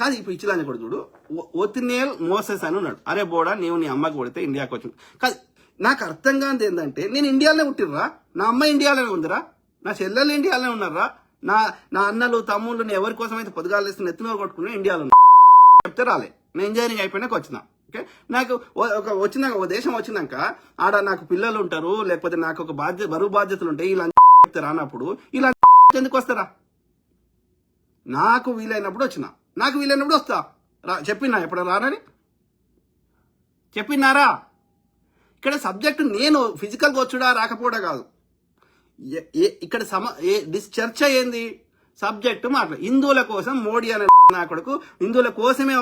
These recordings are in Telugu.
కాదు ఇప్పుడు ఇచ్చిలాని కూడా చూడు, ఒతినేల్ మోసెస్ అని ఉన్నాడు. అరే బోడా నీవు నీ అమ్మకి కొడితే ఇండియాకి వచ్చింది కాదు. నాకు అర్థం కానిది ఏంటంటే, నేను ఇండియాలోనే పుట్టిర్రా, నా అమ్మ ఇండియాలోనే ఉందిరా, నా చెల్లెలు ఇండియాలోనే ఉన్నారా, నా అన్నలు తమ్ముళ్ళు నేను ఎవరి కోసం అయితే పొద్దుగాలు వేస్తున్న ఎత్తున కొట్టుకుని ఇండియాలో చెప్తే రాలే. నేను ఇంజనీరింగ్ అయిపోయినాక వచ్చిన. ఓకే, నాకు వచ్చినాక ఓ దేశం వచ్చినాక ఆడ నాకు పిల్లలు ఉంటారు, లేకపోతే నాకు ఒక బరువు బాధ్యతలు ఉంటాయి, ఇలా చెప్తే రానప్పుడు ఇలా ఎందుకు వస్తారా? నాకు వీలైనప్పుడు వచ్చిన, నాకు వీలైనప్పుడు వస్తా. చెప్పినా ఎప్పుడు రానని చెప్పినారా? ఇక్కడ సబ్జెక్టు నేను ఫిజికల్గా వచ్చుడా రాకపోవడా కాదు. ఇక్కడ చర్చ ఏంది? సబ్జెక్టు మాట్లాడు. హిందువుల కోసం మోడీ అనే నా కొడుకు హిందువుల కోసమే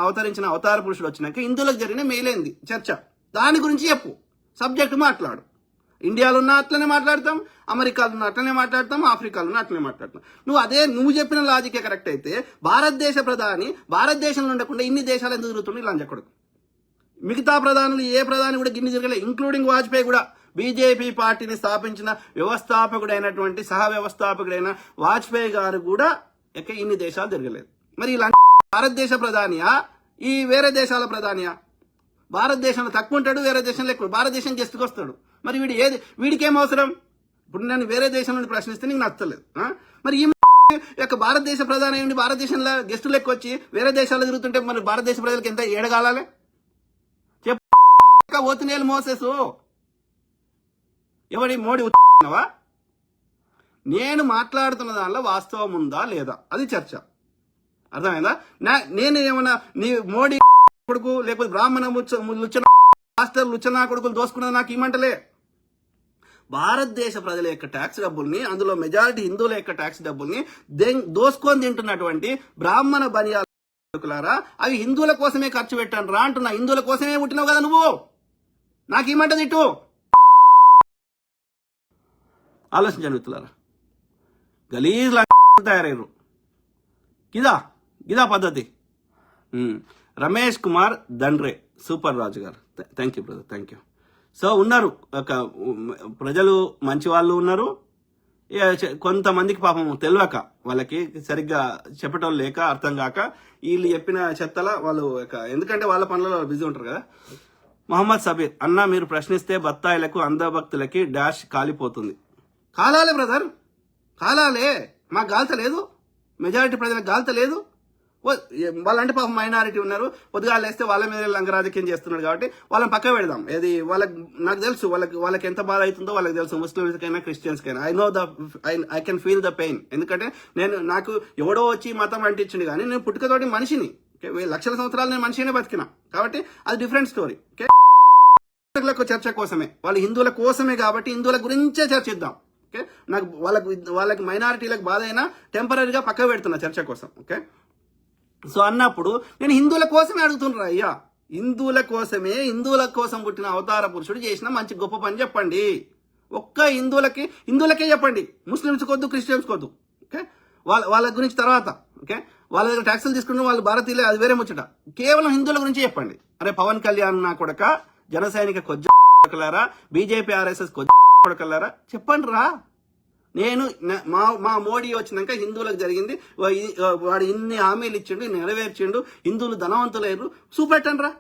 అవతరించిన అవతార పురుషుడు వచ్చినాక హిందువులకు జరిగిన మేలేంది చర్చ, దాని గురించి చెప్పు. సబ్జెక్టు మాట్లాడు. ఇండియాలో ఉన్న అట్లనే మాట్లాడతాం, అమెరికాలో ఉన్న అట్లనే మాట్లాడతాం, ఆఫ్రికాలో ఉన్న అట్లనే మాట్లాడతాం. నువ్వు చెప్పిన లాజికే కరెక్ట్ అయితే భారతదేశ ప్రధాని భారతదేశంలో ఉండకుండా ఇన్ని దేశాలు ఎందుకు తిరుగుతుండే ఇలా కొడుకు? మిగతా ప్రధానులు ఏ ప్రధాని కూడా గిన్ని జరగలేదు, ఇంక్లూడింగ్ వాజ్పేయి కూడా. బీజేపీ పార్టీని స్థాపించిన వ్యవస్థాపకుడైనటువంటి వ్యవస్థాపకుడైన వాజ్పేయి గారు కూడా ఇన్ని దేశాలు జరగలేదు. మరి ఇలా భారతదేశ ప్రధానియా ఈ వేరే దేశాల ప్రధానియా? భారతదేశంలో తక్కువ ఉంటాడు, వేరే దేశంలో ఎక్కువ, భారతదేశం గెస్ట్కి వస్తాడు. మరి వీడికి ఏం అవసరం? ఇప్పుడు నేను వేరే దేశం నుండి ప్రశ్నిస్తే నీకు నచ్చలేదు. మరి ఈ యొక్క భారతదేశ ప్రధాని నుండి భారతదేశంలో గెస్టులు ఎక్కువ వచ్చి వేరే దేశాల్లో తిరుగుతుంటే మరి భారతదేశ ప్రజలకు ఎంత ఏడగాలాలి? చెప్పు. ఓతినేలు మోసెస్ ఎవడి మోడీ ఉవా? నేను మాట్లాడుతున్న దానిలో వాస్తవం ఉందా లేదా అది చర్చ. అర్థమైందా? నేను ఏమన్నా నీ మోడీ కొడుకు లేకపోతే బ్రాహ్మణ మాస్టర్ లుచ్చనా కొడుకులు దోసుకున్నా నాకు ఇమ్మంటలే. భారతదేశ ప్రజల యొక్క ట్యాక్స్ డబ్బుల్ని, అందులో మెజారిటీ హిందువుల యొక్క ట్యాక్స్ డబ్బుల్ని దోసుకొని తింటున్నటువంటి బ్రాహ్మణ బనియాలారా అవి హిందువుల కోసమే ఖర్చు పెట్టాను రా అంటున్నా. హిందువుల కోసమే పుట్టినావు కదా నువ్వు, నాకు ఇమ్మంటది ఇటు. ఆలోచించండి మిత్రులారా, గలీజ్ తయారయ్యారు. గిదా పద్ధతి. రమేష్ కుమార్ దండ్రే, సూపర్ రాజు గారు, thank you brother, thank you. So ఉన్నారు ప్రజలు మంచి వాళ్ళు ఉన్నారు, కొంతమందికి పాపం తెలియక, వాళ్ళకి సరిగ్గా చెప్పటం లేక అర్థం కాక వీళ్ళు చెప్పిన చెత్తల వాళ్ళు ఎందుకంటే వాళ్ళ పనులలో బిజీ ఉంటారు కదా. మొహమ్మద్ సబీర్ అన్న, మీరు ప్రశ్నిస్తే బత్తాయిలకు అంధభక్తులకి డాష్ కాలిపోతుంది. కాలాలే బ్రదర్, కాలాలే. మాకు గాల్తలేదు, మెజారిటీ ప్రజలకు గాల్తలేదు. వాళ్ళంటే పాపం మైనారిటీ ఉన్నారు, పొద్దుగాలు వేస్తే వాళ్ళ మీద లంగరాజకీయం చేస్తున్నాడు కాబట్టి వాళ్ళని పక్క పెడదాం. నాకు తెలుసు వాళ్ళకి ఎంత బాధ అవుతుందో వాళ్ళకి తెలుసు, ముస్లిమ్స్కైనా క్రిస్టియన్స్కైనా. I can feel the pain. ఎందుకంటే నాకు ఎవడో వచ్చి మతం అంటించింది, కానీ నేను పుట్టుకతోటి మనిషిని, లక్షల సంవత్సరాలు నేను మనిషినే బతికినా, కాబట్టి అది డిఫరెంట్ స్టోరీ. చర్చ కోసమే, వాళ్ళు హిందువుల కోసమే కాబట్టి హిందువుల గురించే చర్చిద్దాం. ఓకే, నాకు వాళ్ళకి మైనారిటీలకు బాధ అయినా టెంపరీగా పక్క పెడుతున్నా చర్చ కోసం. ఓకే, సో అన్నప్పుడు నేను హిందువుల కోసమే అడుగుతున్నా. అయ్యా, హిందువుల కోసం పుట్టిన అవతార పురుషుడు చేసిన మంచి గొప్ప పని చెప్పండి. ఒక్క హిందువులకే చెప్పండి, ముస్లిమ్స్ కొద్దు, క్రిస్టియన్స్ కొద్దు. ఓకే, వాళ్ళ గురించి తర్వాత. ఓకే, వాళ్ళ దగ్గర ట్యాక్సులు తీసుకుంటే వాళ్ళు భారతీయులే, అది వేరే ముచ్చట. కేవలం హిందువుల గురించి చెప్పండి. అరే పవన్ కళ్యాణ్ నా కొడక, జన సైనిక కొద్దిలారా, బీజేపీ ఆర్ఎస్ఎస్ కొడుకల్లారా చెప్పండి రా. నేను మా మోడీ వచ్చినాక హిందువులకు జరిగింది, వాడు ఇన్ని హామీలు ఇచ్చిండు, నెరవేర్చిండు, హిందువులు ధనవంతులయ్యారు, చూపెట్టండి రా.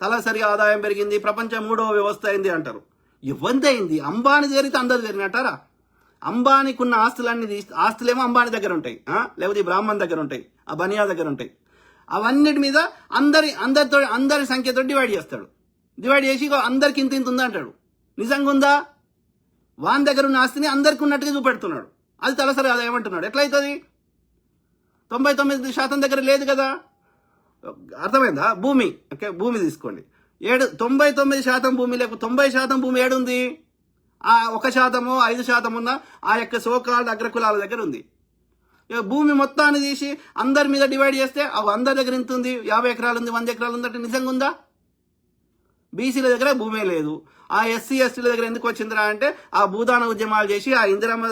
తలసరి ఆదాయం పెరిగింది, ప్రపంచం 3వ వ్యవస్థ అయింది అంటారు. ఇవ్వంది అయింది, అంబానీ జరిగితే అందరు జరిగినట్టారా? అంబానీకి ఉన్న ఆస్తులేమో అంబానీ దగ్గర ఉంటాయి, లేకపోతే ఈ బ్రాహ్మణ్ దగ్గర ఉంటాయి, ఆ బనియా దగ్గర ఉంటాయి. అవన్నిటి మీద అందరి సంఖ్యతో డివైడ్ చేస్తాడు. డివైడ్ చేసి అందరికి ఇంత ఉందా అంటాడు. నిజంగా ఉందా? వాని దగ్గర ఉన్న ఆస్తిని అందరికి ఉన్నట్టుగా చూపెడుతున్నాడు. అది తలసరి ఆదాయం అంటున్నాడు. ఎట్లయితుంది? 99% దగ్గర లేదు కదా. అర్థమైందా? భూమి, ఓకే, భూమి తీసుకోండి. 99% భూమి లేకపోతే 90% భూమి ఏడుంది? ఆ 1%, 5% ఉన్న ఆ యొక్క సోకాల్డ్ అగ్రకులాల దగ్గర ఉంది. భూమి మొత్తాన్ని తీసి అందరి మీద డివైడ్ చేస్తే అందరి దగ్గర ఇంత ఉంది, 50 ఎకరాలు ఉంది, 100 ఎకరాలు ఉంది అంటే నిజంగా ఉందా? బీసీల దగ్గర భూమే లేదు. ఆ ఎస్సీ ఎస్టీల దగ్గర ఎందుకు వచ్చిందిరా అంటే ఆ భూదాన ఉద్యమాలు చేసి ఆ ఇందిరమ్మ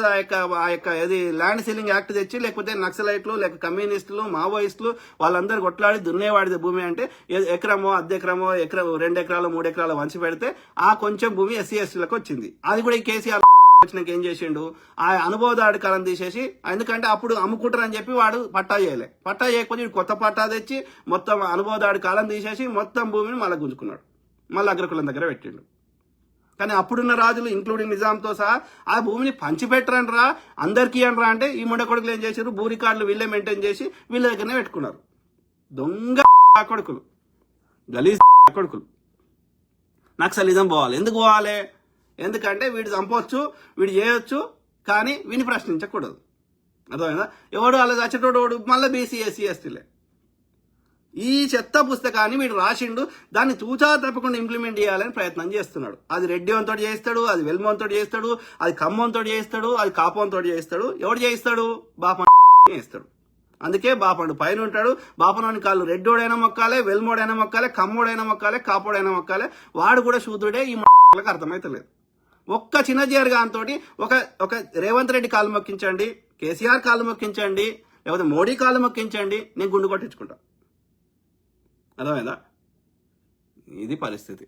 ఆ యొక్క ఏది ల్యాండ్ సీలింగ్ యాక్ట్ తెచ్చి, లేకపోతే నక్సలైట్లు, లేక కమ్యూనిస్టులు, మావోయిస్టులు వాళ్ళందరూ కొట్లాడి దున్నేవాడిది భూమి అంటే ఎకరమో, అర్ధెకరమో, 2 ఎకరాలు 3 ఎకరాలు వంచి పెడితే ఆ కొంచెం భూమి ఎస్సీ ఎస్టీలకు వచ్చింది. అది కూడా ఈ కేసీఆర్ వచ్చినాక ఏం చేసిండు, ఆ అనుభవదాడికాలను తీసేసి, ఎందుకంటే అప్పుడు అమ్ముకుంటారని చెప్పి వాడు పట్టా చేయలే. పట్టా చేయకపోతే వీడు కొత్త పట్టా తెచ్చి మొత్తం అనుభవదాడికాలను తీసేసి మొత్తం భూమిని మళ్ళీ గుంజుకున్నాడు, మళ్ళీ అగ్రకులం దగ్గర పెట్టిండు. కానీ అప్పుడున్న రాజులు ఇంక్లూడింగ్ నిజాంతో సహా ఆ భూమిని పంచిపెట్టరనరా, అందరికీ అనరా అంటే ఈ ముండ కొడుకులు ఏం చేశారు, భూ రికార్డులు వీళ్ళే మెయింటైన్ చేసి వీళ్ళ దగ్గరనే పెట్టుకున్నారు. దొంగ కొడుకులు, గలీజ్ కొడుకులు. నక్సలిజం పోవాలి. ఎందుకు పోవాలి? ఎందుకంటే వీడు చంపవచ్చు, వీడు చేయొచ్చు, కానీ వీని ప్రశ్నించకూడదు. అర్థమైందా? ఎవడు అలా చచ్చేటోడు మళ్ళీ బీసీ ఎస్సీ ఎస్టీలే. ఈ చెత్త పుస్తకాన్ని వీడు రాసిండు, దాన్ని తూచా తప్పకుండా ఇంప్లిమెంట్ చేయాలని ప్రయత్నం చేస్తున్నాడు. అది రెడ్డి వంతో చేస్తాడు, అది వెల్మోన్తో చేస్తాడు, అది ఖమ్మంతో చేస్తాడు, అది కాపంతో చేస్తాడు. ఎవడు చేయిస్తాడు? బాప చేస్తాడు. అందుకే బాపండు పైన ఉంటాడు. బాపనోని కాళ్ళు రెడ్డోడైనా మొక్కాలే, వెల్మోడైనా మొక్కాలే, ఖమ్మోడైనా మొక్కాలే, కాపోడైనా మొక్కాలే. వాడు కూడా శూద్రుడే. ఈ లకు అర్థమైతలేదు. ఒక్క చిన్నజీఆర్ గారితో ఒక రేవంత్ రెడ్డి కాళ్ళు మొక్కించండి, కేసీఆర్ కాళ్ళు మొక్కించండి, లేకపోతే మోడీ కాళ్ళు మొక్కించండి, నేను గుండు కొట్టించుకుంటా. అర్థమైందా? ఇది పరిస్థితి.